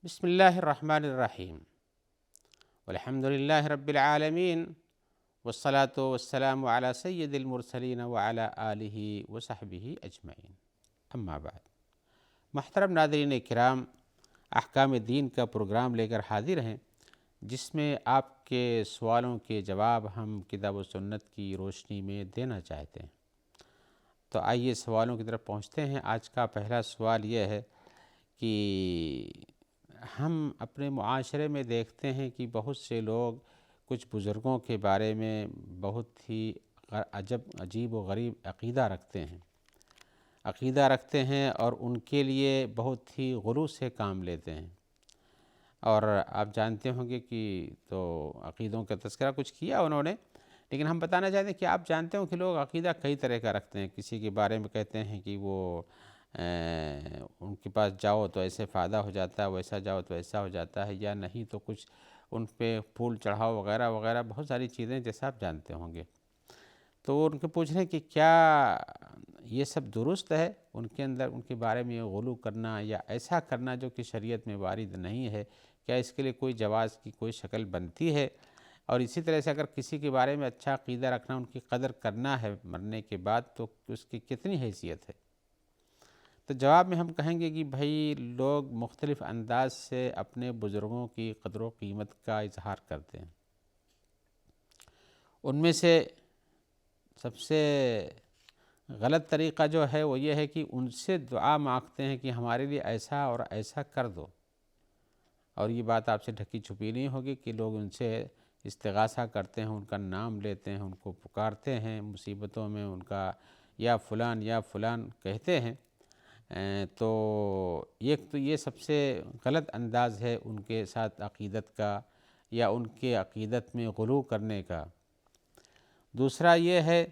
بسم اللہ الرحمن الرحیم والحمد للہ رب العالمین والصلاة والسلام علی سید المرسلین وعلی آلہ وصحبہ اجمعین، اما بعد۔ محترم ناظرین کرام، احکام دین کا پروگرام لے کر حاضر ہیں، جس میں آپ کے سوالوں کے جواب ہم کتاب و سنت کی روشنی میں دینا چاہتے ہیں۔ تو آئیے سوالوں کی طرف پہنچتے ہیں۔ آج کا پہلا سوال یہ ہے کہ ہم اپنے معاشرے میں دیکھتے ہیں کہ بہت سے لوگ کچھ بزرگوں کے بارے میں بہت ہی عجیب و غریب عقیدہ رکھتے ہیں اور ان کے لیے بہت ہی غلو سے کام لیتے ہیں۔ اور آپ جانتے ہوں گے کہ تو عقیدوں کا تذکرہ کچھ کیا انہوں نے، لیکن ہم بتانا چاہتے ہیں کہ آپ جانتے ہوں کہ لوگ عقیدہ کئی طرح کا رکھتے ہیں۔ کسی کے بارے میں کہتے ہیں کہ وہ ان کے پاس جاؤ تو ایسے فائدہ ہو جاتا ہے، ویسا جاؤ تو ایسا ہو جاتا ہے، یا نہیں تو کچھ ان پہ پھول چڑھاؤ وغیرہ وغیرہ، بہت ساری چیزیں جیسا آپ جانتے ہوں گے۔ تو ان کے پوچھ رہے ہیں کہ کیا یہ سب درست ہے؟ ان کے اندر ان کے بارے میں غلو کرنا یا ایسا کرنا جو کہ شریعت میں وارد نہیں ہے، کیا اس کے لیے کوئی جواز کی کوئی شکل بنتی ہے؟ اور اسی طرح سے اگر کسی کے بارے میں اچھا عقیدہ رکھنا، ان کی قدر کرنا ہے مرنے کے بعد، تو اس کی کتنی حیثیت ہے؟ تو جواب میں ہم کہیں گے کہ بھائی لوگ مختلف انداز سے اپنے بزرگوں کی قدر و قیمت کا اظہار کرتے ہیں۔ ان میں سے سب سے غلط طریقہ جو ہے وہ یہ ہے کہ ان سے دعا مانگتے ہیں کہ ہمارے لیے ایسا اور ایسا کر دو۔ اور یہ بات آپ سے ڈھکی چھپی نہیں ہوگی کہ لوگ ان سے استغاثہ کرتے ہیں، ان کا نام لیتے ہیں، ان کو پکارتے ہیں مصیبتوں میں، ان کا یا فلان کہتے ہیں۔ تو ایک تو یہ سب سے غلط انداز ہے ان کے ساتھ عقیدت کا یا ان کے عقیدت میں غلو کرنے کا۔ دوسرا یہ ہے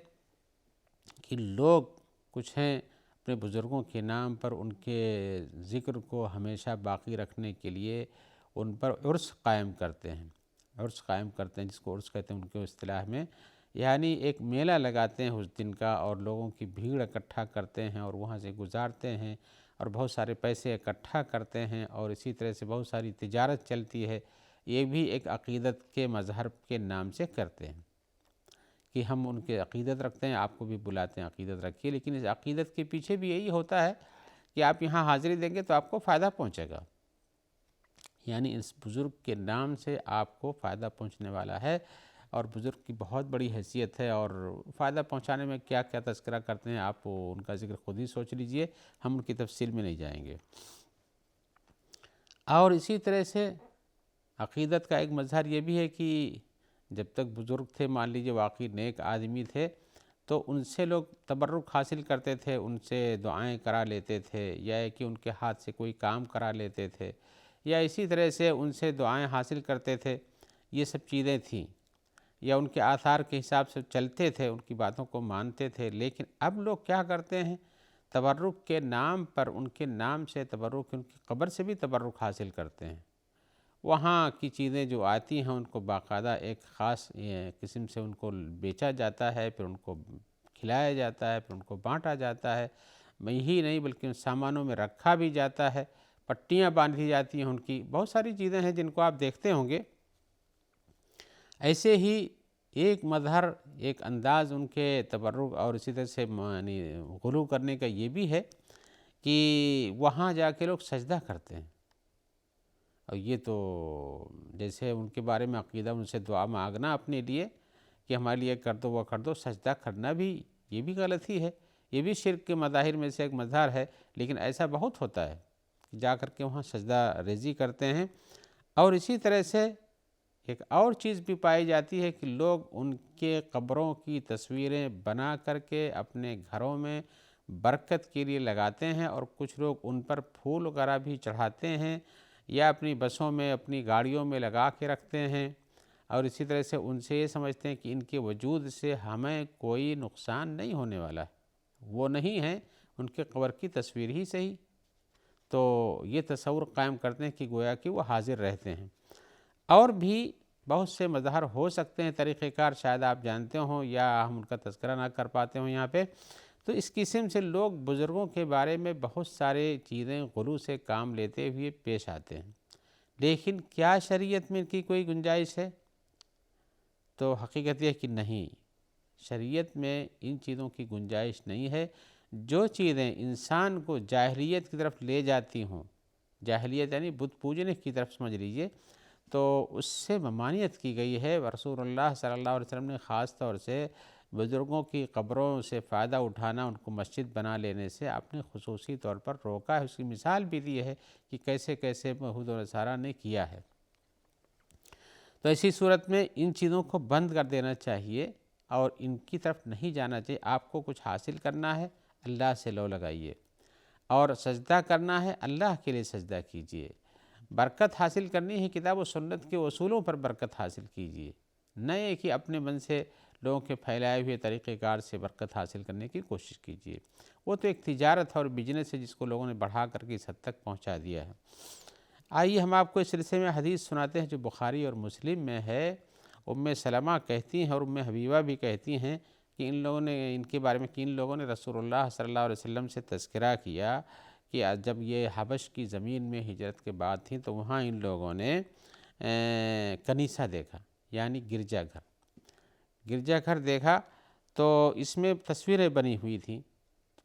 کہ لوگ کچھ ہیں اپنے بزرگوں کے نام پر ان کے ذکر کو ہمیشہ باقی رکھنے کے لیے ان پر عرس قائم کرتے ہیں، جس کو عرس کہتے ہیں ان کے اصطلاح میں، یعنی ایک میلہ لگاتے ہیں اس دن کا، اور لوگوں کی بھیڑ اکٹھا کرتے ہیں اور وہاں سے گزارتے ہیں اور بہت سارے پیسے اکٹھا کرتے ہیں، اور اسی طرح سے بہت ساری تجارت چلتی ہے۔ یہ بھی ایک عقیدت کے مظہر کے نام سے کرتے ہیں کہ ہم ان کے عقیدت رکھتے ہیں، آپ کو بھی بلاتے ہیں عقیدت رکھیے، لیکن اس عقیدت کے پیچھے بھی یہی ہوتا ہے کہ آپ یہاں حاضری دیں گے تو آپ کو فائدہ پہنچے گا، یعنی اس بزرگ کے نام سے آپ کو فائدہ پہنچنے والا ہے، اور بزرگ کی بہت بڑی حیثیت ہے، اور فائدہ پہنچانے میں کیا کیا تذکرہ کرتے ہیں آپ ان کا ذکر خود ہی سوچ لیجئے، ہم ان کی تفصیل میں نہیں جائیں گے۔ اور اسی طرح سے عقیدت کا ایک مظہر یہ بھی ہے کہ جب تک بزرگ تھے، مان لیجئے واقعی نیک آدمی تھے، تو ان سے لوگ تبرک حاصل کرتے تھے، ان سے دعائیں کرا لیتے تھے، یا کہ ان کے ہاتھ سے کوئی کام کرا لیتے تھے، یا اسی طرح سے ان سے دعائیں حاصل کرتے تھے۔ یہ سب چیزیں تھیں، یا ان کے آثار کے حساب سے چلتے تھے، ان کی باتوں کو مانتے تھے۔ لیکن اب لوگ کیا کرتے ہیں؟ تبرک کے نام پر ان کے نام سے تبرک، ان کی قبر سے بھی تبرک حاصل کرتے ہیں۔ وہاں کی چیزیں جو آتی ہیں ان کو باقاعدہ ایک خاص قسم سے ان کو بیچا جاتا ہے، پھر ان کو کھلایا جاتا ہے، پھر ان کو بانٹا جاتا ہے۔ یہی نہیں بلکہ ان سامانوں میں رکھا بھی جاتا ہے، پٹیاں باندھی جاتی ہیں ان کی، بہت ساری چیزیں ہیں جن کو آپ دیکھتے ہوں گے۔ ایسے ہی ایک مظہر، ایک انداز ان کے تبرک اور اسی طرح سے غلو کرنے کا یہ بھی ہے کہ وہاں جا کے لوگ سجدہ کرتے ہیں، اور یہ تو جیسے ان کے بارے میں عقیدہ، ان سے دعا مانگنا اپنے لیے کہ ہمارے لیے کر دو وہ کر دو، سجدہ کرنا بھی یہ بھی غلطی ہے، یہ بھی شرک کے مظاہر میں سے ایک مظہر ہے۔ لیکن ایسا بہت ہوتا ہے کہ جا کر کے وہاں سجدہ ریزی کرتے ہیں۔ اور اسی طرح سے ایک اور چیز بھی پائی جاتی ہے کہ لوگ ان کے قبروں کی تصویریں بنا کر کے اپنے گھروں میں برکت کے لیے لگاتے ہیں، اور کچھ لوگ ان پر پھول وغیرہ بھی چڑھاتے ہیں، یا اپنی بسوں میں، اپنی گاڑیوں میں لگا کے رکھتے ہیں، اور اسی طرح سے ان سے یہ سمجھتے ہیں کہ ان کے وجود سے ہمیں کوئی نقصان نہیں ہونے والا ہے، وہ نہیں ہیں، ان کے قبر کی تصویر ہی صحیح۔ تو یہ تصور قائم کرتے ہیں کہ گویا کہ وہ حاضر رہتے ہیں۔ اور بھی بہت سے مظاہر ہو سکتے ہیں، طریقہ کار شاید آپ جانتے ہوں یا ہم ان کا تذکرہ نہ کر پاتے ہوں یہاں پہ۔ تو اس قسم سے لوگ بزرگوں کے بارے میں بہت سارے چیزیں غلو سے کام لیتے ہوئے پیش آتے ہیں۔ لیکن کیا شریعت میں ان کی کوئی گنجائش ہے؟ تو حقیقت یہ کہ نہیں، شریعت میں ان چیزوں کی گنجائش نہیں ہے۔ جو چیزیں انسان کو جاہلیت کی طرف لے جاتی ہوں، جاہلیت یعنی بت پوجنے کی طرف سمجھ لیجئے، تو اس سے ممانعت کی گئی ہے۔ رسول اللہ صلی اللہ علیہ وسلم نے خاص طور سے بزرگوں کی قبروں سے فائدہ اٹھانا، ان کو مسجد بنا لینے سے اپنے خصوصی طور پر روکا ہے۔ اس کی مثال بھی دی ہے کہ کیسے کیسے یہود و نصارہ نے کیا ہے۔ تو ایسی صورت میں ان چیزوں کو بند کر دینا چاہیے اور ان کی طرف نہیں جانا چاہیے۔ آپ کو کچھ حاصل کرنا ہے، اللہ سے لو لگائیے، اور سجدہ کرنا ہے اللہ کے لیے سجدہ کیجیے۔ برکت حاصل کرنی ہے، کتاب و سنت کے اصولوں پر برکت حاصل کیجیے، نئے کہ اپنے من سے لوگوں کے پھیلائے ہوئے طریقہ کار سے برکت حاصل کرنے کی کوشش کیجیے۔ وہ تو ایک تجارت اور بزنس ہے جس کو لوگوں نے بڑھا کر کے اس حد تک پہنچا دیا ہے۔ آئیے ہم آپ کو اس سلسلے میں حدیث سناتے ہیں جو بخاری اور مسلم میں ہے۔ ام سلمہ کہتی ہیں اور ام حبیبہ بھی کہتی ہیں کہ ان کے بارے میں کہ ان لوگوں نے رسول اللہ صلی اللہ علیہ وسلم سے تذکرہ کیا کہ جب یہ حبش کی زمین میں ہجرت کے بعد تھیں تو وہاں ان لوگوں نے کنیسہ دیکھا، یعنی گرجا گھر دیکھا، تو اس میں تصویریں بنی ہوئی تھیں۔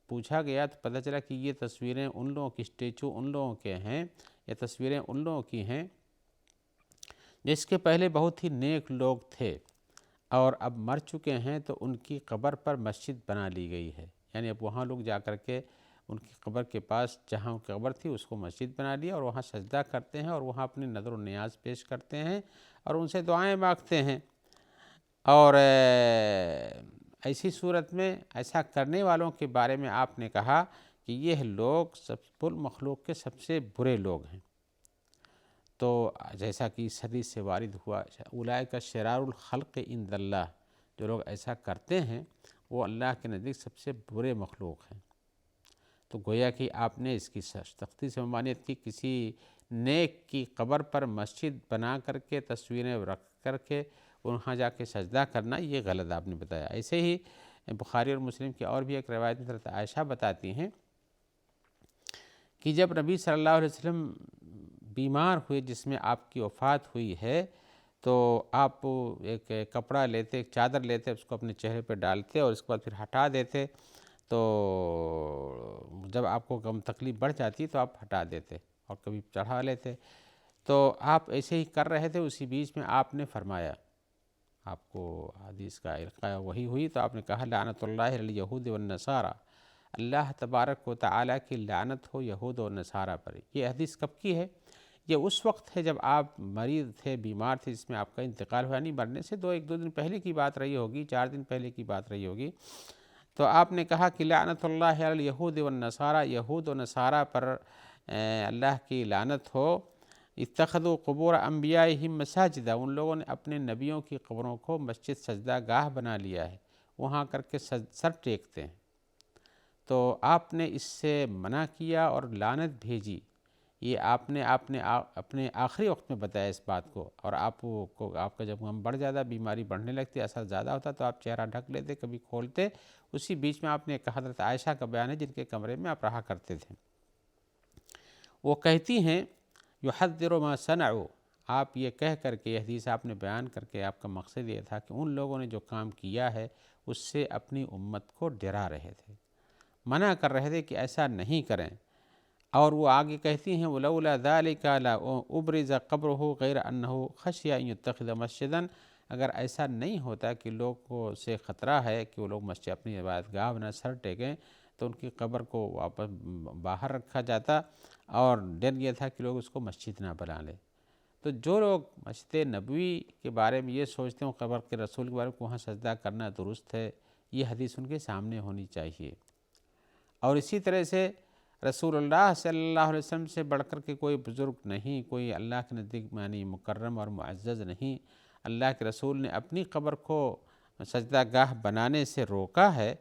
پوچھا گیا تو پتہ چلا کہ یہ تصویریں ان لوگوں کی، اسٹیچو ان لوگوں کے ہیں، یہ تصویریں ان لوگوں کی ہیں جس کے پہلے بہت ہی نیک لوگ تھے اور اب مر چکے ہیں، تو ان کی قبر پر مسجد بنا لی گئی ہے۔ یعنی اب وہاں لوگ جا کر کے ان کی قبر کے پاس جہاں قبر تھی اس کو مسجد بنا لیا اور وہاں سجدہ کرتے ہیں اور وہاں اپنی نظر و نیاز پیش کرتے ہیں اور ان سے دعائیں مانگتے ہیں۔ اور ایسی صورت میں ایسا کرنے والوں کے بارے میں آپ نے کہا کہ یہ لوگ کل مخلوق کے سب سے برے لوگ ہیں۔ تو جیسا کہ اس حدیث سے وارد ہوا، اولئک شرار الخلق عند اللہ، جو لوگ ایسا کرتے ہیں وہ اللہ کے نزدیک سب سے برے مخلوق ہیں۔ تو گویا کہ آپ نے اس کی سختی سے ممانعت کی، کسی نیک کی قبر پر مسجد بنا کر کے تصویریں رکھ کر کے وہاں جا کے سجدہ کرنا، یہ غلط آپ نے بتایا۔ ایسے ہی بخاری اور مسلم کی اور بھی ایک روایت میں حضرت عائشہ بتاتی ہیں کہ جب نبی صلی اللہ علیہ وسلم بیمار ہوئے، جس میں آپ کی وفات ہوئی ہے، تو آپ ایک کپڑا لیتے، ایک چادر لیتے، اس کو اپنے چہرے پہ ڈالتے اور اس کے بعد پھر ہٹا دیتے۔ تو جب آپ کو غم تکلیف بڑھ جاتی تو آپ ہٹا دیتے اور کبھی چڑھا لیتے۔ تو آپ ایسے ہی کر رہے تھے، اسی بیچ میں آپ نے فرمایا، آپ کو حدیث کا القاء وہی ہوئی تو آپ نے کہا لعنت اللہ علی الیہود والنصارى، اللہ تبارک و تعالیٰ کی لعنت ہو یہود و نصارہ پر۔ یہ حدیث کب کی ہے؟ یہ اس وقت ہے جب آپ مریض تھے، بیمار تھے، جس میں آپ کا انتقال ہوا، نہیں مرنے سے ایک دو دن پہلے کی بات رہی ہوگی، 4 دن پہلے کی بات رہی ہوگی۔ تو آپ نے کہا کہ لعنت اللہ علی الیہود والنصارى، یہود و نصارہ پر اللہ کی لعنت ہو۔ اتخذوا قبور انبیائہم مساجدا، ان لوگوں نے اپنے نبیوں کی قبروں کو مسجد سجدہ گاہ بنا لیا ہے، وہاں کر کے سر ٹیکتے ہیں۔ تو آپ نے اس سے منع کیا اور لعنت بھیجی۔ یہ آپ نے اپنے آخری وقت میں بتایا اس بات کو، اور آپ کا جب غم بڑھ جاتا، بیماری بڑھنے لگتی، اثر زیادہ ہوتا تو آپ چہرہ ڈھک لیتے، کبھی کھولتے۔ اسی بیچ میں آپ نے کہا، حضرت عائشہ کا بیان ہے جن کے کمرے میں آپ رہا کرتے تھے، وہ کہتی ہیں یحذر ما صنعوا، آپ یہ کہہ کر کے، یہ حدیث آپ نے بیان کر کے آپ کا مقصد یہ تھا کہ ان لوگوں نے جو کام کیا ہے اس سے اپنی امت کو ڈرا رہے تھے، منع کر رہے تھے کہ ایسا نہیں کریں۔ اور وہ آگے کہتی ہیں ولولا ذلک لابرز قبرہ غیر انہ خشی ان یتخذ مسجدا، اگر ایسا نہیں ہوتا کہ لوگ کو سے خطرہ ہے کہ وہ لوگ مسجد اپنی عبادت گاہ بنا سر ٹیکیں، تو ان کی قبر کو واپس باہر رکھا جاتا، اور ڈر یہ تھا کہ لوگ اس کو مسجد نہ بنا لیں۔ تو جو لوگ مسجد نبوی کے بارے میں یہ سوچتے ہیں، قبر کے رسول کے بارے میں وہاں سجدہ کرنا درست ہے، یہ حدیث ان کے سامنے ہونی چاہیے۔ اور اسی طرح سے رسول اللہ صلی اللہ علیہ وسلم سے بڑھ کر کے کوئی بزرگ نہیں، کوئی اللہ کے نزدیک یعنی مکرم اور معزز نہیں۔ اللہ کے رسول نے اپنی قبر کو سجدہ گاہ بنانے سے روکا ہے۔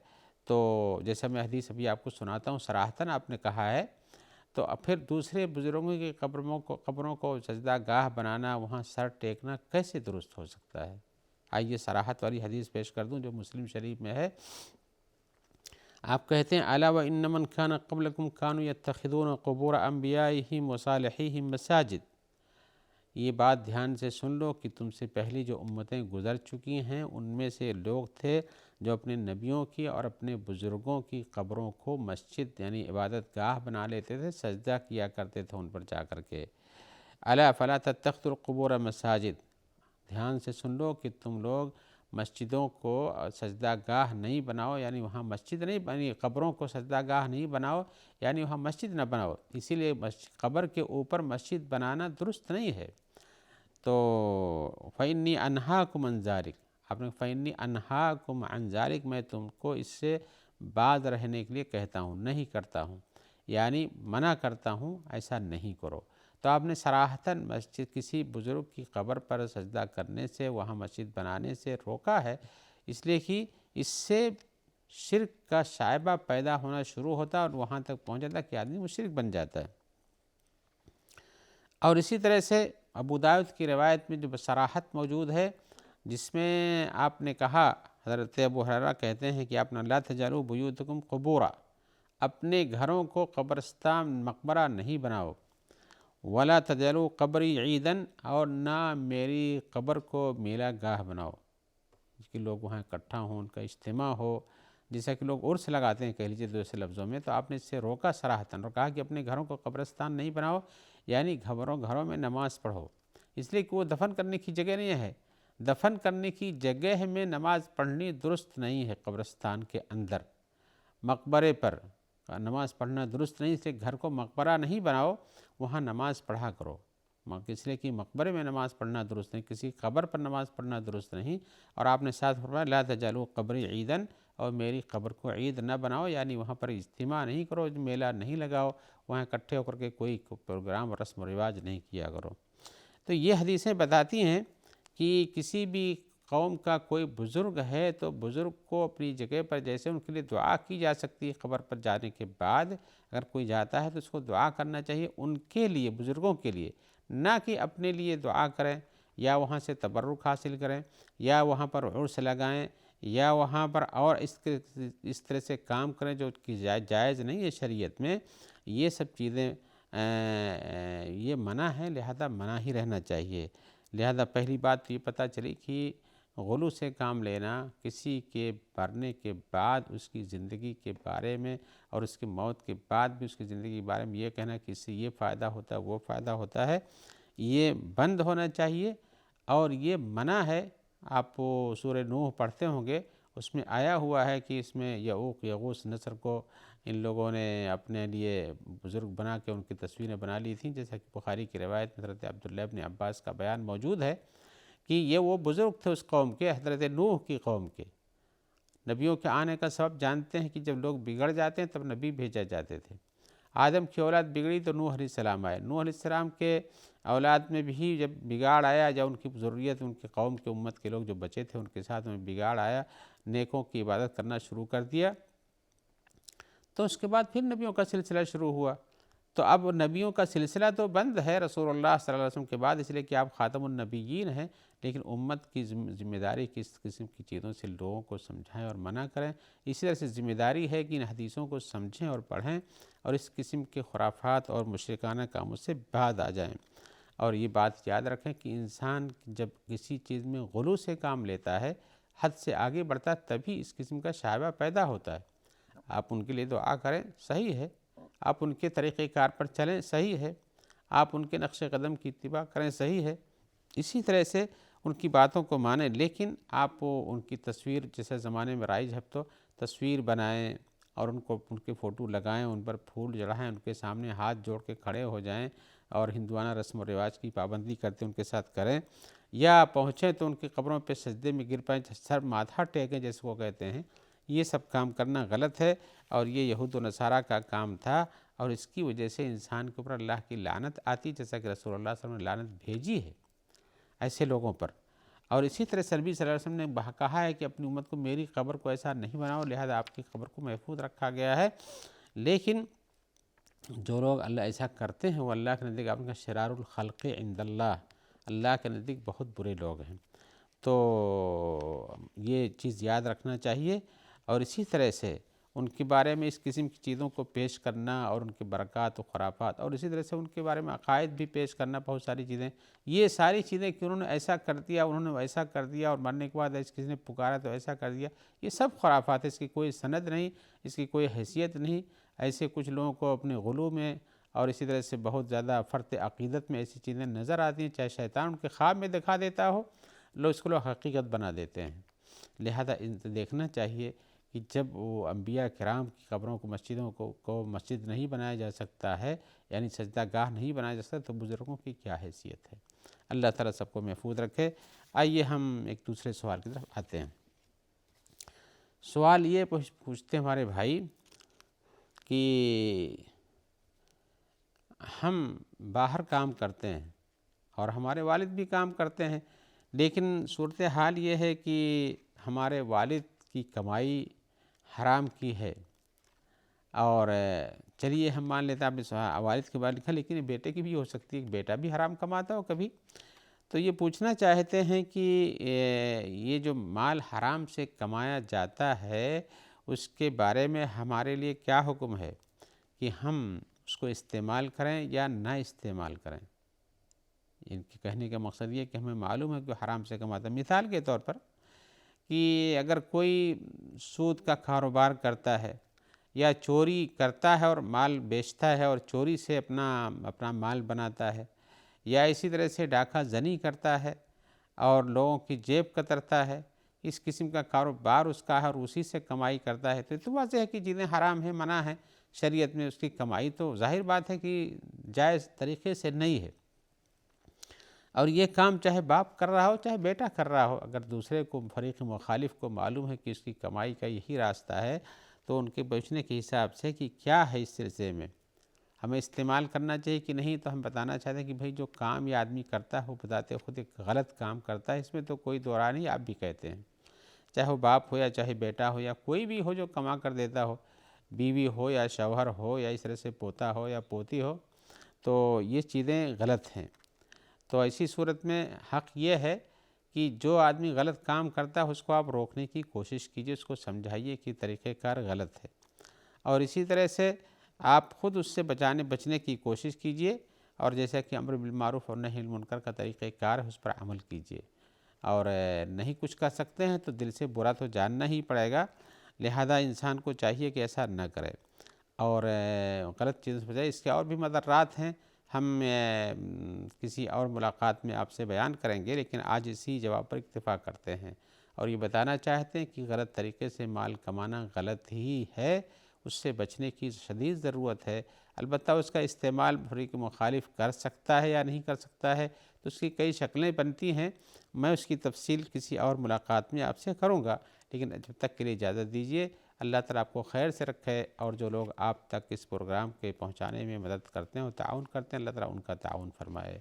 تو جیسا میں حدیث ابھی آپ کو سناتا ہوں، صراحتاً آپ نے کہا ہے، تو پھر دوسرے بزرگوں کی قبروں کو سجدہ گاہ بنانا، وہاں سر ٹیکنا کیسے درست ہو سکتا ہے؟ آئیے صراحت والی حدیث پیش کر دوں جو مسلم شریف میں ہے۔ آپ کہتے ہیں الا وان من كان قبلكم كانوا يتخذون قبور انبیائهم وصالحیهم مساجد، یہ بات دھیان سے سن لو کہ تم سے پہلی جو امتیں گزر چکی ہیں ان میں سے لوگ تھے جو اپنے نبیوں کی اور اپنے بزرگوں کی قبروں کو مسجد یعنی عبادت گاہ بنا لیتے تھے، سجدہ کیا کرتے تھے ان پر جا کر کے۔ الا فلا تتخذوا القبور مساجد، دھیان سے سن لو کہ تم لوگ مسجدوں کو سجدہ گاہ نہیں بناؤ، یعنی وہاں مسجد نہیں بنی، قبروں کو سجدہ گاہ نہیں بناؤ، یعنی وہاں مسجد نہ بناؤ۔ اسی لیے قبر کے اوپر مسجد بنانا درست نہیں ہے۔ تو فإنی انہاکم عن ذلک، آپ نے فإنی انہاکم عن ذلک، میں تم کو اس سے باز رہنے کے لیے کہتا ہوں، نہیں کرتا ہوں، یعنی منع کرتا ہوں، ایسا نہیں کرو۔ تو آپ نے صراحتاً مسجد کسی بزرگ کی قبر پر سجدہ کرنے سے، وہاں مسجد بنانے سے روکا ہے، اس لیے کہ اس سے شرک کا شائبہ پیدا ہونا شروع ہوتا ہے اور وہاں تک پہنچ جاتا ہے کہ آدمی مشرک بن جاتا ہے۔ اور اسی طرح سے ابو داؤد کی روایت میں جو صراحت موجود ہے، جس میں آپ نے کہا، حضرت ابو ہریرہ کہتے ہیں کہ آپ نے لا تجعلوا بیوتکم قبورا، اپنے گھروں کو قبرستان مقبرہ نہیں بناؤ، ولا تجعلوا قبری عیداً، اور نہ میری قبر کو میلہ گاہ بناؤ کہ لوگ وہاں اکٹھا ہوں، ان کا اجتماع ہو، جیسا کہ لوگ عرس لگاتے ہیں کہہ لیجیے دوسرے لفظوں میں۔ تو آپ نے اس سے روکا صراحتاً اور کہا کہ اپنے گھروں کو قبرستان نہیں بناؤ، یعنی گھروں میں نماز پڑھو، اس لیے کہ وہ دفن کرنے کی جگہ نہیں ہے۔ دفن کرنے کی جگہ میں نماز پڑھنی درست نہیں ہے، قبرستان کے اندر مقبرے پر نماز پڑھنا درست نہیں، اس لیے گھر کو مقبرہ نہیں بناؤ، وہاں نماز پڑھا کرو، اس لیے کہ مقبرے میں نماز پڑھنا درست نہیں، کسی قبر پر نماز پڑھنا درست نہیں۔ اور آپ نے ساتھ فرمایا لا تجعلوا قبری عیداً، اور میری قبر کو عید نہ بناؤ، یعنی وہاں پر اجتماع نہیں کرو، میلہ نہیں لگاؤ، وہاں اکٹھے ہو کر کے کوئی پروگرام رسم و رواج نہیں کیا کرو۔ تو یہ حدیثیں بتاتی ہیں کہ کسی بھی قوم کا کوئی بزرگ ہے تو بزرگ کو اپنی جگہ پر جیسے ان کے لیے دعا کی جا سکتی ہے، قبر پر جانے کے بعد اگر کوئی جاتا ہے تو اس کو دعا کرنا چاہیے ان کے لیے، بزرگوں کے لیے، نہ کہ اپنے لیے دعا کریں یا وہاں سے تبرک حاصل کریں یا وہاں پر عرس لگائیں یا وہاں پر اور اس طرح سے کام کریں جو کہ جائز نہیں ہے شریعت میں۔ یہ سب چیزیں یہ منع ہے، لہذا منع ہی رہنا چاہیے۔ لہذا پہلی بات تو یہ پتہ چلی کہ غلو سے کام لینا، کسی کے مرنے کے بعد اس کی زندگی کے بارے میں اور اس کی موت کے بعد بھی اس کی زندگی کے بارے میں یہ کہنا کہ اس سے یہ فائدہ ہوتا ہے وہ فائدہ ہوتا ہے، یہ بند ہونا چاہیے اور یہ منع ہے۔ آپ سورہ نوح پڑھتے ہوں گے، اس میں آیا ہوا ہے کہ اس میں یعوق یغوث نصر کو ان لوگوں نے اپنے لیے بزرگ بنا کے ان کی تصویریں بنا لی تھیں، جیسا کہ بخاری کی روایت میں حضرت عبداللہ ابن عباس کا بیان موجود ہے کہ یہ وہ بزرگ تھے اس قوم کے، حضرت نوح کی قوم کے۔ نبیوں کے آنے کا سبب جانتے ہیں کہ جب لوگ بگڑ جاتے ہیں تب نبی بھیجا جاتے تھے۔ آدم کی اولاد بگڑی تو نوح علیہ السلام آئے، نوح علیہ السلام کے اولاد میں بھی جب بگاڑ آیا، جب ان کی ضروریت، ان کی قوم کے امت کے لوگ جو بچے تھے ان کے ساتھ میں بگاڑ آیا، نیکوں کی عبادت کرنا شروع کر دیا، تو اس کے بعد پھر نبیوں کا سلسلہ شروع ہوا۔ تو اب نبیوں کا سلسلہ تو بند ہے رسول اللہ صلی اللہ علیہ وسلم کے بعد، اس لیے کہ آپ خاتم النبیین ہیں، لیکن امت کی ذمہ داری کی اس قسم کی چیزوں سے لوگوں کو سمجھائیں اور منع کریں۔ اسی طرح سے ذمہ داری ہے کہ ان حدیثوں کو سمجھیں اور پڑھیں اور اس قسم کے خرافات اور مشرکانہ کاموں سے بعد آ جائیں۔ اور یہ بات یاد رکھیں کہ انسان جب کسی چیز میں غلو سے کام لیتا ہے، حد سے آگے بڑھتا ہے، تبھی اس قسم کا شائبہ پیدا ہوتا ہے۔ آپ ان کے لیے دعا کریں، صحیح ہے، آپ ان کے طریقہ کار پر چلیں، صحیح ہے، آپ ان کے نقش قدم کی اتباع کریں، صحیح ہے، اسی طرح سے ان کی باتوں کو مانیں، لیکن آپ ان کی تصویر جیسے زمانے میں رائج ہے تو تصویر بنائیں اور ان کے فوٹو لگائیں، ان پر پھول چڑھائیں، ان کے سامنے ہاتھ جوڑ کے کھڑے ہو جائیں اور ہندوانہ رسم و رواج کی پابندی کرتے ان کے ساتھ کریں، یا پہنچیں تو ان کی قبروں پہ سجدے میں گر پائیں، سر ماتھا ٹیکیں جیسے وہ کہتے ہیں، یہ سب کام کرنا غلط ہے اور یہ یہود و نصارہ کا کام تھا اور اس کی وجہ سے انسان کے اوپر اللہ کی لعنت آتی، جیسا کہ رسول اللہ صلی اللہ علیہ وسلم نے لعنت بھیجی ہے ایسے لوگوں پر۔ اور اسی طرح سے نبی صلی اللہ علیہ وسلم نے کہا ہے کہ اپنی امت کو میری قبر کو ایسا نہیں بناؤ، لہذا آپ کی قبر کو محفوظ رکھا گیا ہے، لیکن جو لوگ اللہ ایسا کرتے ہیں وہ اللہ کے نزدیک آپ کا شرار الخلق عند اللہ کے نزدیک بہت برے لوگ ہیں۔ تو یہ چیز یاد رکھنا چاہیے۔ اور اسی طرح سے ان کے بارے میں اس قسم کی چیزوں کو پیش کرنا اور ان کے برکات و خرافات، اور اسی طرح سے ان کے بارے میں عقائد بھی پیش کرنا، بہت ساری چیزیں، یہ ساری چیزیں کہ انہوں نے ایسا کر دیا، انہوں نے ویسا کر دیا، اور مرنے کے بعد اس کسی نے پکارا تو ایسا کر دیا، یہ سب خرافات ہے، اس کی کوئی سند نہیں، اس کی کوئی حیثیت نہیں۔ ایسے کچھ لوگوں کو اپنے غلو میں اور اسی طرح سے بہت زیادہ فرط عقیدت میں ایسی چیزیں نظر آتی ہیں، چاہے شیطان ان کے خواب میں دکھا دیتا ہو، اس کو لوگ حقیقت بنا دیتے ہیں۔ لہذا دیکھنا چاہیے کہ جب وہ انبیاء کرام کی قبروں کو، مسجدوں کو مسجد نہیں بنایا جا سکتا ہے، یعنی سجدہ گاہ نہیں بنایا جا سکتا، تو بزرگوں کی کیا حیثیت ہے۔ اللہ تعالیٰ سب کو محفوظ رکھے۔ آئیے ہم ایک دوسرے سوال کی طرف آتے ہیں۔ سوال یہ پوچھتے ہیں ہمارے بھائی کہ ہم باہر کام کرتے ہیں اور ہمارے والد بھی کام کرتے ہیں، لیکن صورتحال یہ ہے کہ ہمارے والد کی کمائی حرام کی ہے، اور چلیے ہم مان لیتے ہیں، آپ نے والد کے بارے لکھا، لیکن بیٹے کی بھی ہو سکتی ہے، بیٹا بھی حرام کماتا ہو کبھی، تو یہ پوچھنا چاہتے ہیں کہ یہ جو مال حرام سے کمایا جاتا ہے اس کے بارے میں ہمارے لیے کیا حکم ہے کہ ہم اس کو استعمال کریں یا نہ استعمال کریں۔ ان کے کہنے کا مقصد یہ کہ ہمیں معلوم ہے کہ حرام سے کماتا ہے۔ مثال کے طور پر کہ اگر کوئی سود کا کاروبار کرتا ہے یا چوری کرتا ہے اور مال بیچتا ہے اور چوری سے اپنا مال بناتا ہے، یا اسی طرح سے ڈاکہ زنی کرتا ہے اور لوگوں کی جیب کترتا ہے، اس قسم کا کاروبار اس کا ہے اور اسی سے کمائی کرتا ہے، تو واضح ہے کہ چیزیں حرام ہیں، منع ہیں شریعت میں، اس کی کمائی تو ظاہر بات ہے کہ جائز طریقے سے نہیں ہے۔ اور یہ کام چاہے باپ کر رہا ہو چاہے بیٹا کر رہا ہو، اگر دوسرے کو، فریق مخالف کو معلوم ہے کہ اس کی کمائی کا یہی راستہ ہے، تو ان کے بچنے کے حساب سے کہ کیا ہے اس سلسلے میں ہمیں استعمال کرنا چاہیے کہ نہیں، تو ہم بتانا چاہتے ہیں کہ بھئی جو کام یہ آدمی کرتا ہے وہ بتاتے خود ایک غلط کام کرتا ہے، اس میں تو کوئی دو رائے نہیں، آپ بھی کہتے ہیں، چاہے وہ باپ ہو یا چاہے بیٹا ہو یا کوئی بھی ہو جو کما کر دیتا ہو، بیوی ہو یا شوہر ہو یا اس طرح سے پوتا ہو یا پوتی ہو، تو یہ چیزیں غلط ہیں۔ تو ایسی صورت میں حق یہ ہے کہ جو آدمی غلط کام کرتا ہے اس کو آپ روکنے کی کوشش کیجئے، اس کو سمجھائیے کہ طریقہ کار غلط ہے، اور اسی طرح سے آپ خود اس سے بچنے کی کوشش کیجئے، اور جیسا کہ امر بالمعروف اور نہی عن المنکر کا طریقہ کار ہے اس پر عمل کیجئے، اور نہیں کچھ کر سکتے ہیں تو دل سے برا تو جاننا ہی پڑے گا، لہذا انسان کو چاہیے کہ ایسا نہ کرے اور غلط چیزوں سے بچائے۔ اس کے اور بھی مضرات ہیں، ہم کسی اور ملاقات میں آپ سے بیان کریں گے، لیکن آج اسی جواب پر اکتفا کرتے ہیں اور یہ بتانا چاہتے ہیں کہ غلط طریقے سے مال کمانا غلط ہی ہے، اس سے بچنے کی شدید ضرورت ہے۔ البتہ اس کا استعمال فریق مخالف کر سکتا ہے یا نہیں کر سکتا ہے، تو اس کی کئی شکلیں بنتی ہیں، میں اس کی تفصیل کسی اور ملاقات میں آپ سے کروں گا، لیکن جب تک کے لیے اجازت دیجیے۔ اللہ تعالیٰ آپ کو خیر سے رکھے، اور جو لوگ آپ تک اس پروگرام کے پہنچانے میں مدد کرتے ہیں اور تعاون کرتے ہیں، اللہ تعالیٰ ان کا تعاون فرمائے۔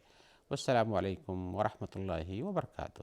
والسلام علیکم ورحمۃ اللہ وبرکاتہ۔